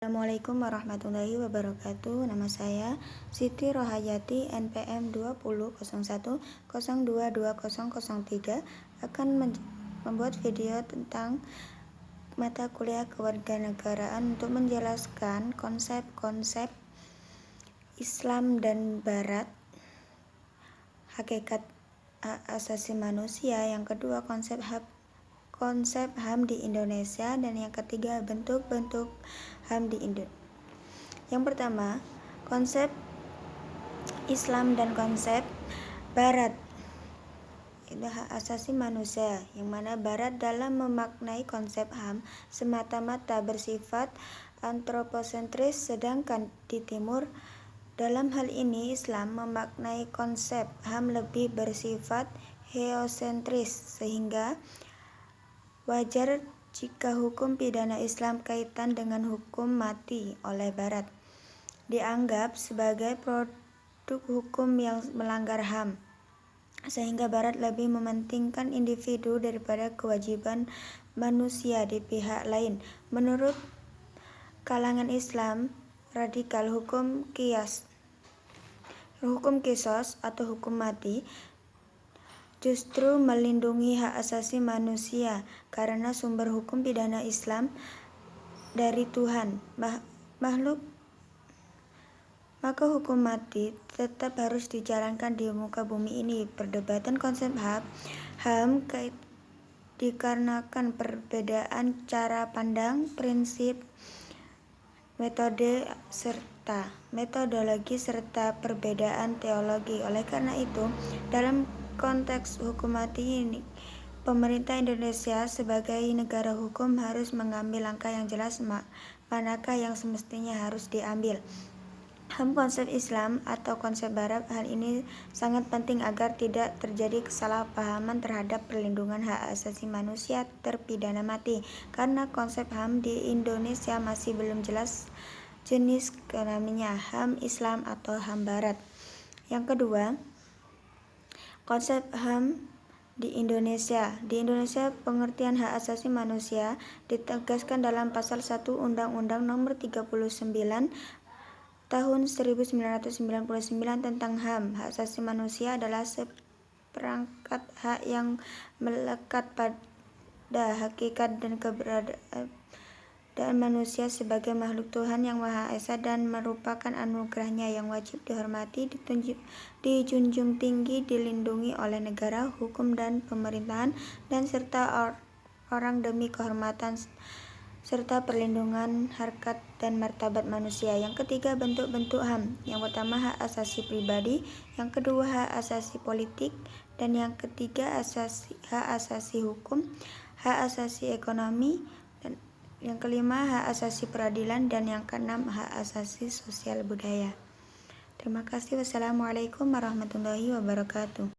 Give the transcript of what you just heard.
Assalamualaikum warahmatullahi wabarakatuh. Nama saya Siti Rohayati, NPM 20.01.022003, akan membuat video tentang mata kuliah kewarganegaraan untuk menjelaskan konsep-konsep Islam dan Barat, hakikat hak asasi manusia, yang kedua konsep HAM di Indonesia, dan yang ketiga bentuk-bentuk HAM di Indonesia. Yang pertama, konsep Islam dan konsep Barat. Itu hak asasi manusia, yang mana Barat dalam memaknai konsep HAM semata-mata bersifat antroposentris, sedangkan di Timur dalam hal ini Islam memaknai konsep HAM lebih bersifat geosentris, sehingga wajar jika hukum pidana Islam kaitan dengan hukum mati oleh Barat dianggap sebagai produk hukum yang melanggar HAM, sehingga Barat lebih mementingkan individu daripada kewajiban manusia di pihak lain. Menurut kalangan Islam radikal, hukum qisas atau hukum mati justru melindungi hak asasi manusia, karena sumber hukum pidana Islam dari Tuhan makhluk, maka hukum mati tetap harus dijalankan di muka bumi ini. Perdebatan konsep HAM dikarenakan perbedaan cara pandang, prinsip, metodologi serta perbedaan teologi. Oleh karena itu, dalam konteks hukum mati ini, pemerintah Indonesia sebagai negara hukum harus mengambil langkah yang jelas manakah yang semestinya harus diambil. HAM konsep Islam atau konsep Barat, hal ini sangat penting agar tidak terjadi kesalahpahaman terhadap perlindungan hak asasi manusia terpidana mati, karena konsep HAM di Indonesia masih belum jelas jenis kelaminnya, HAM Islam atau HAM Barat. Yang kedua, konsep HAM di Indonesia. Di Indonesia, pengertian hak asasi manusia ditegaskan dalam pasal 1 Undang-Undang Nomor 39 Tahun 1999 tentang HAM. Hak asasi manusia adalah seperangkat hak yang melekat pada hakikat dan keberadaan manusia sebagai makhluk Tuhan yang Maha Esa, dan merupakan anugerahnya yang wajib dihormati, dijunjung tinggi, dilindungi oleh negara, hukum dan pemerintahan, dan serta orang demi kehormatan serta perlindungan harkat dan martabat manusia. Yang ketiga, bentuk-bentuk HAM. Yang pertama, hak asasi pribadi, yang kedua hak asasi politik, dan yang ketiga hak asasi hukum, hak asasi ekonomi, dan yang kelima hak asasi peradilan, dan yang keenam hak asasi sosial budaya. Terima kasih. Wassalamualaikum warahmatullahi wabarakatuh.